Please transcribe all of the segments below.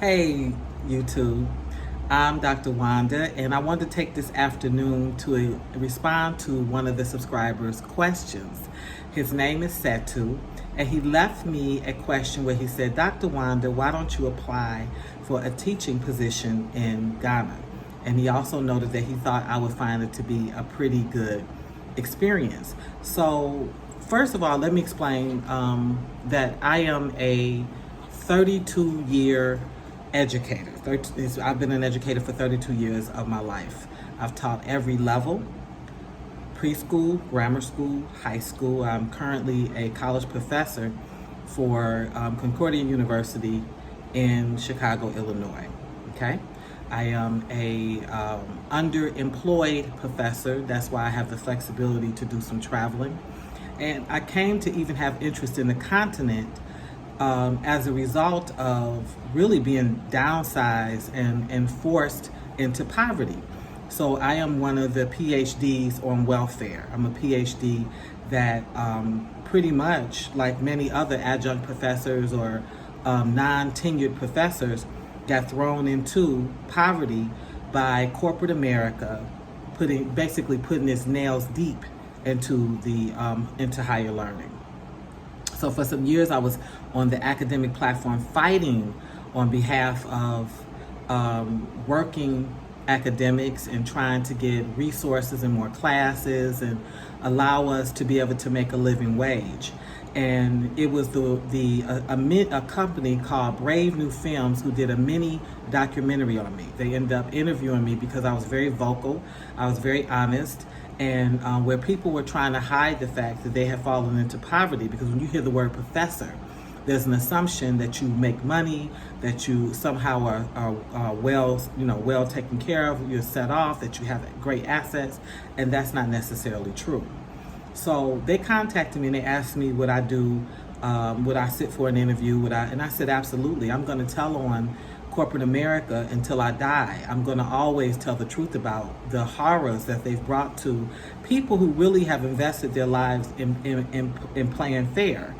Hey, YouTube. I'm Dr. Wanda, and I wanted to take this afternoon to respond to one of the subscribers' questions. His name is Setoo, and he left me a question where he said, Dr. Wanda, why don't you apply for a teaching position in Ghana? And he also noted that he thought I would find it to be a pretty good experience. So, first of all, let me explain that I am a 32-year educator. I've been an educator for 32 years of my life. I've taught every level: preschool, grammar school, high school. I'm currently a college professor for Concordia University in Chicago, Illinois. Okay. I am a underemployed professor. That's why I have the flexibility to do some traveling. And I came to even have interest in the continent as a result of really being downsized and forced into poverty. So I am one of the PhDs on welfare. I'm a PhD that pretty much, like many other adjunct professors or non-tenured professors, got thrown into poverty by corporate America, basically putting its nails deep into higher learning. So for some years, I was on the academic platform fighting on behalf of working academics and trying to get resources and more classes and allow us to be able to make a living wage. And it was a company called Brave New Films who did a mini documentary on me. They ended up interviewing me because I was very vocal, I was very honest, and where people were trying to hide the fact that they had fallen into poverty, because when you hear the word professor, there's an assumption that you make money, that you somehow are well taken care of, you're set off, that you have great assets, and that's not necessarily true. So they contacted me and they asked me would I do, would I sit for an interview? And I said, absolutely. I'm going to tell on corporate America until I die. I'm going to always tell the truth about the horrors that they've brought to people who really have invested their lives in playing fair,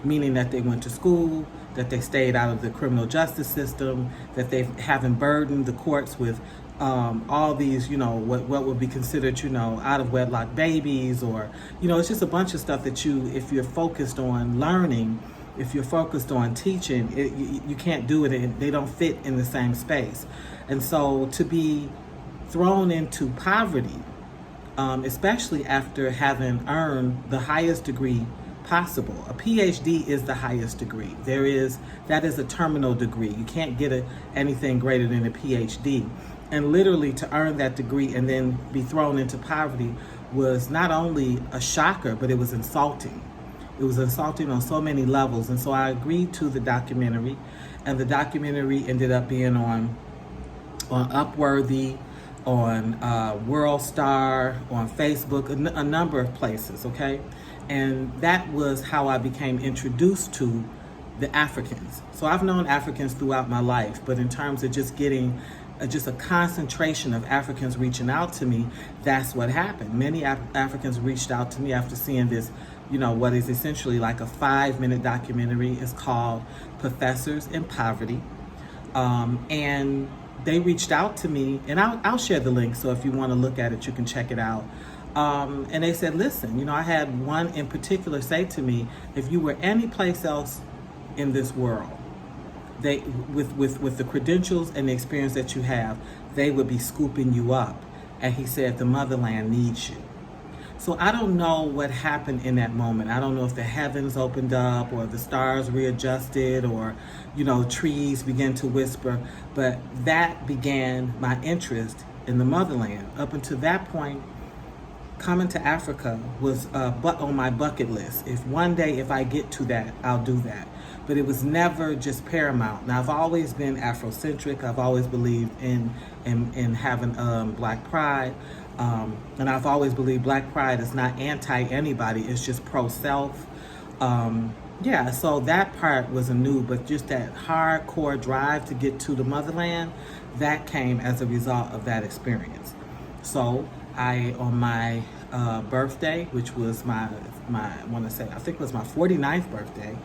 meaning that they went to school, that they stayed out of the criminal justice system, that they haven't burdened the courts with all these, what would be considered, out of wedlock babies, or, it's just a bunch of stuff that if you're focused on learning, if you're focused on teaching, you can't do it, and they don't fit in the same space. And so to be thrown into poverty, especially after having earned the highest degree possible. A PhD is the highest degree. That is a terminal degree. You can't get anything greater than a PhD. And literally to earn that degree and then be thrown into poverty was not only a shocker, but it was insulting. It was insulting on so many levels. And so I agreed to the documentary, and the documentary ended up being on Upworthy, on World Star, on Facebook, a number of places, okay? And that was how I became introduced to the Africans. So I've known Africans throughout my life, but in terms of just getting just a concentration of Africans reaching out to me, that's what happened. Many Africans reached out to me after seeing this, what is essentially like a 5-minute documentary. It's called Professors in Poverty. And they reached out to me, and I'll share the link, so if you want to look at it, you can check it out. And they said, listen, I had one in particular say to me, if you were any place else in this world, they with the credentials and the experience that you have, they would be scooping you up. And he said, the motherland needs you. So I don't know what happened in that moment. I don't know if the heavens opened up or the stars readjusted or, trees began to whisper, but that began my interest in the motherland. Up until that point, coming to Africa was on my bucket list. If one day, if I get to that, I'll do that. But it was never just paramount. Now, I've always been Afrocentric. I've always believed in having Black pride. And I've always believed Black pride is not anti-anybody. It's just pro-self. So that part was new, but just that hardcore drive to get to the motherland, that came as a result of that experience. So on my birthday, which was I think it was my 49th birthday,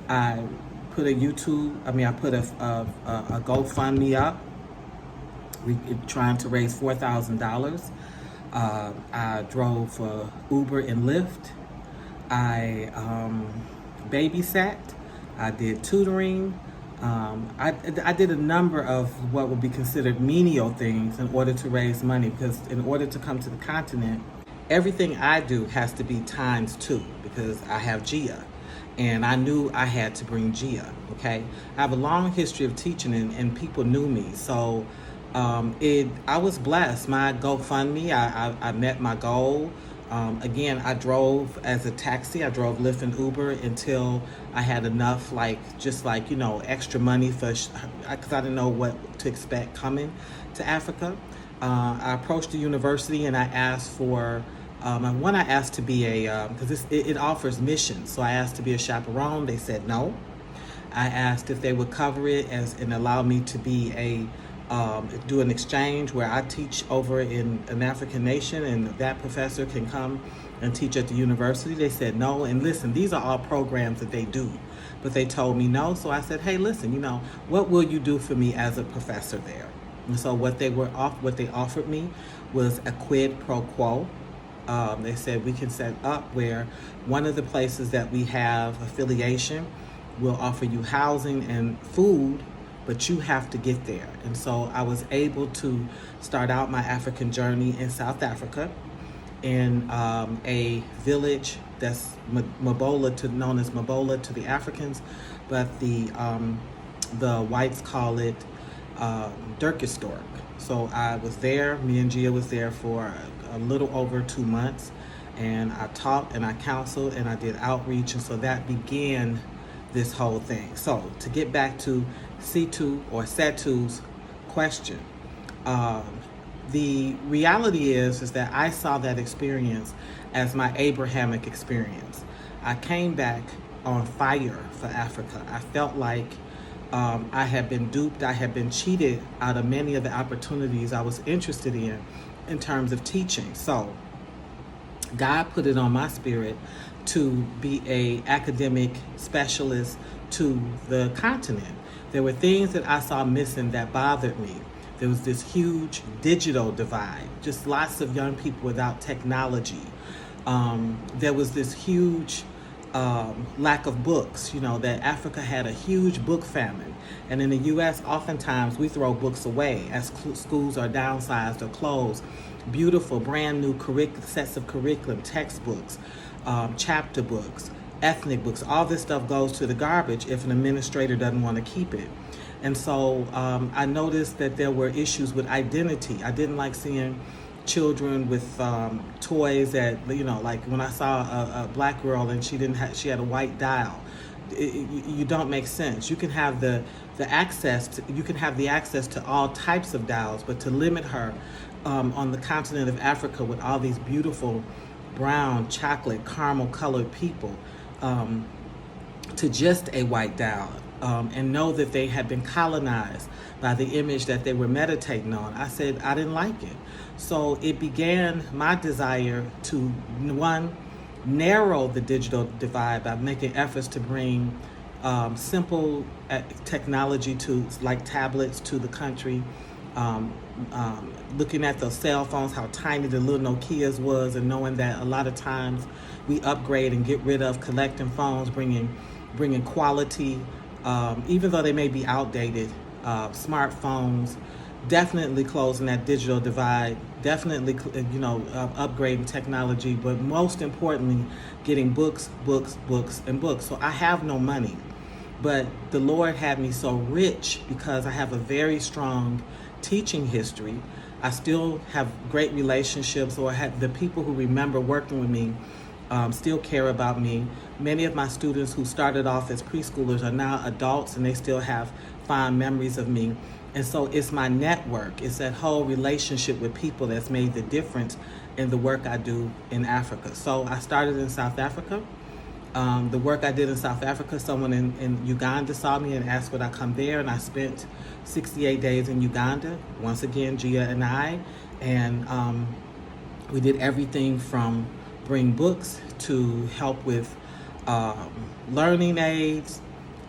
I put a I put a GoFundMe up. We trying to raise $4,000. I drove Uber and Lyft. I babysat. I did tutoring. I did a number of what would be considered menial things in order to raise money, because in order to come to the continent, everything I do has to be times two, because I have Gia. And I knew I had to bring Gia, okay? I have a long history of teaching, and people knew me. So I was blessed. My GoFundMe, I met my goal. Again, I drove as a taxi. I drove Lyft and Uber until I had enough, extra money because I didn't know what to expect coming to Africa. I approached the university and I asked for, I asked to be because it offers missions. So I asked to be a chaperone. They said no. I asked if they would cover it and allow me to be do an exchange where I teach over in an African nation and that professor can come and teach at the university. They said no. And listen, these are all programs that they do, but they told me no. So I said, hey, listen, what will you do for me as a professor there? And so what they offered me was a quid pro quo. They said we can set up where one of the places that we have affiliation will offer you housing and food, but you have to get there. And so I was able to start out my African journey in South Africa in a village that's known as Mabola to the Africans, but the whites call it Dirkistorp. So I was there, me and Gia was there for a little over 2 months, and I taught and I counseled and I did outreach, and so that began this whole thing. So to get back to Setoo's question, the reality is that I saw that experience as my Abrahamic experience. I came back on fire for Africa. I felt like I had been duped, I had been cheated out of many of the opportunities I was interested in terms of teaching. So God put it on my spirit to be a academic specialist to the continent. There were things that I saw missing that bothered me. There was this huge digital divide, just lots of young people without technology. There was this huge lack of books, that Africa had a huge book famine. And in the U.S., oftentimes we throw books away as schools are downsized or closed. Beautiful, brand new sets of curriculum, textbooks, chapter books, ethnic books, all this stuff goes to the garbage if an administrator doesn't want to keep it. And so I noticed that there were issues with identity. I didn't like seeing children with toys that, like when I saw a black girl and she had a white dial. You don't make sense. You can have the access to all types of dials, but to limit her on the continent of Africa with all these beautiful brown, chocolate, caramel colored people to just a white dial, and know that they had been colonized by the image that they were meditating on. I said I didn't like it. So it began my desire to, one, narrow the digital divide by making efforts to bring simple technology like tablets to the country. Looking at those cell phones, how tiny the little Nokias was, and knowing that a lot of times we upgrade and get rid of collecting phones, bringing quality, even though they may be outdated, smartphones, definitely closing that digital divide, definitely, upgrading technology, but most importantly, getting books, and books. So I have no money, but the Lord had me so rich because I have a very strong teaching history. I still have great relationships, or the people who remember working with me still care about me. Many of my students who started off as preschoolers are now adults, and they still have fond memories of me. And so it's my network. It's that whole relationship with people that's made the difference in the work I do in Africa. So I started in South Africa. The work I did in South Africa, someone in Uganda saw me and asked would I come there, and I spent 68 days in Uganda, once again, Gia and I, and we did everything from bring books to help with learning aids,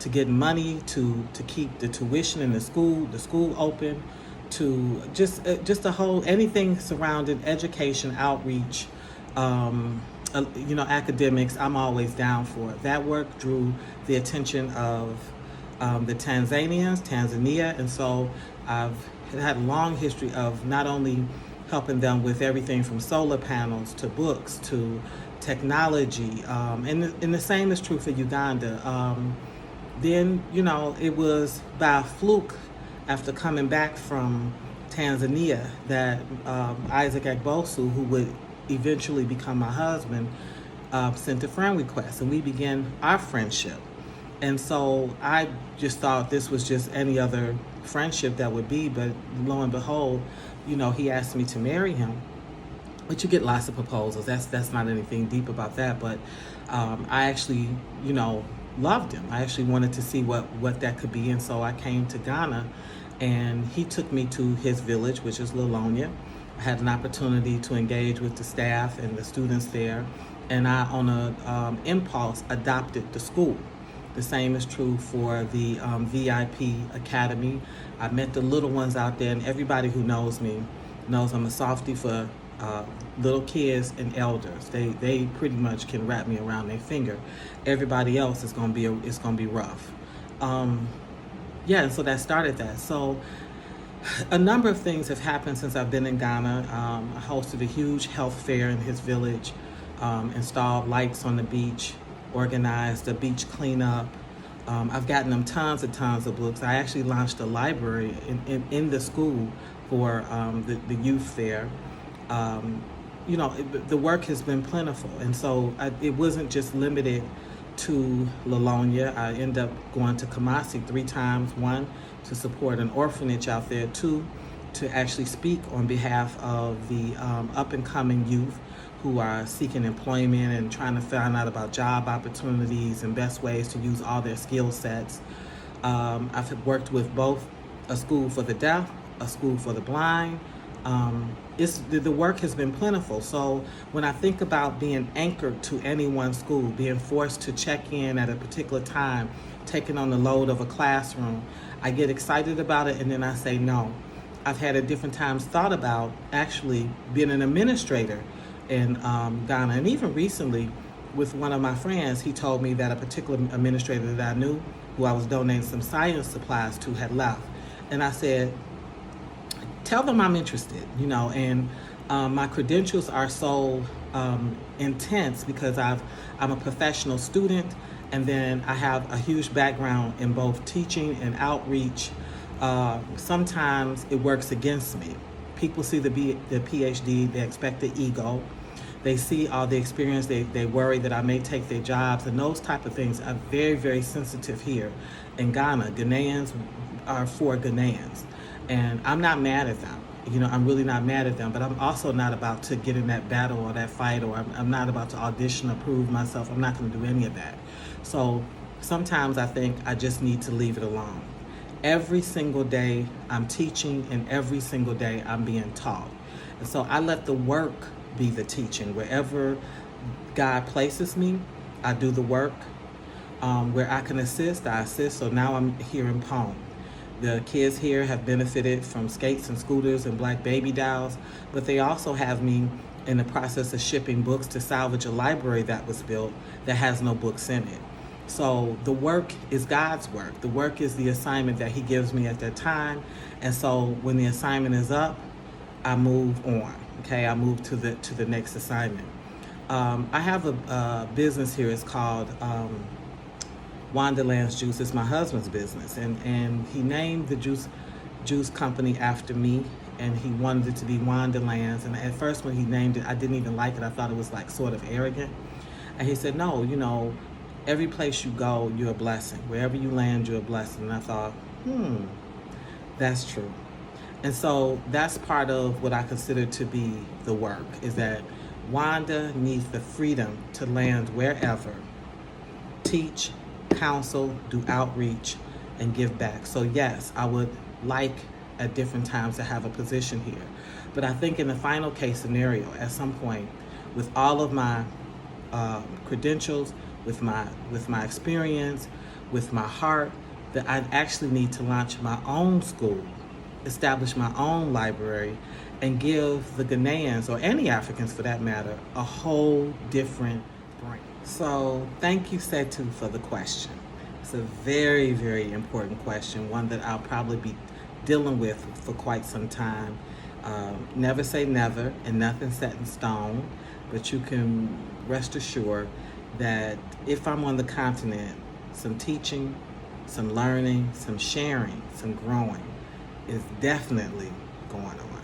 to get money to keep the tuition in the school open, to just the whole anything surrounding education, outreach, academics. I'm always down for it. That work drew the attention of the Tanzania, and so I've had a long history of not only helping them with everything from solar panels to books to technology, and the same is true for Uganda. Then, it was by a fluke after coming back from Tanzania that Isaac Agbosu, who would eventually become my husband, sent a friend request, and we began our friendship. And so I just thought this was just any other friendship that would be, but lo and behold, he asked me to marry him. But you get lots of proposals. That's not anything deep about that. But I actually, loved him. I actually wanted to see what that could be, and so I came to Ghana, and he took me to his village, which is Lilonia. I had an opportunity to engage with the staff and the students there, and I, on a impulse, adopted the school. The same is true for the VIP Academy. I met the little ones out there, and everybody who knows me knows I'm a softie for little kids and elders. They pretty much can wrap me around their finger. Everybody else is gonna be rough. And so that started that. So a number of things have happened since I've been in Ghana. I hosted a huge health fair in his village, installed lights on the beach, organized a beach cleanup. I've gotten them tons and tons of books. I actually launched a library in the school for the youth there. The work has been plentiful, and so it wasn't just limited to Lilonia. I ended up going to Kumasi 3 times, 1, to support an orphanage out there, 2, to actually speak on behalf of the up-and-coming youth who are seeking employment and trying to find out about job opportunities and best ways to use all their skill sets. I've worked with both a school for the deaf, a school for the blind. The work has been plentiful. So when I think about being anchored to any one school, being forced to check in at a particular time, taking on the load of a classroom, I get excited about it, and then I say no. I've had at different times thought about actually being an administrator in Ghana, and even recently with one of my friends, he told me that a particular administrator that I knew, who I was donating some science supplies to, had left. And I said, tell them I'm interested, and my credentials are so intense because I'm a professional student, and then I have a huge background in both teaching and outreach. Sometimes it works against me. People see the PhD, they expect the ego. They see all the experience, they worry that I may take their jobs, and those type of things are very, very sensitive here in Ghana. Ghanaians are for Ghanaians, and I'm not mad at them. I'm really not mad at them, but I'm also not about to get in that battle or that fight, or I'm not about to audition or prove myself. I'm not going to do any of that. So sometimes I think I just need to leave it alone. Every single day I'm teaching, and every single day I'm being taught. And so I let the work be the teaching. Wherever God places me, I do the work. Where I can assist, I assist. So now I'm here in Pone. The kids here have benefited from skates and scooters and black baby dolls, but they also have me in the process of shipping books to salvage a library that was built that has no books in it. So the work is God's work. The work is the assignment that He gives me at that time. And so when the assignment is up, I move on. Okay, I move to the next assignment. I have a business here. It's called Wonderland's Juice. It's my husband's business, and he named the juice company after me, and he wanted it to be Wonderlands. And at first when he named it, I didn't even like it. I thought it was like sort of arrogant. And he said, no, every place you go, you're a blessing. Wherever you land, you're a blessing. And I thought, that's true. And so that's part of what I consider to be the work, is that Wanda needs the freedom to land wherever, teach, counsel, do outreach, and give back. So yes, I would like at different times to have a position here. But I think in the final case scenario, at some point, with all of my credentials, with my experience, with my heart that I actually need to launch my own school, establish my own library, and give the Ghanaians, or any Africans for that matter, a whole different brain. So thank you, Setoo, for the question. It's a very, very important question, one that I'll probably be dealing with for quite some time. Never say never, and nothing's set in stone, but you can rest assured that if I'm on the continent, some teaching, some learning, some sharing, some growing is definitely going on.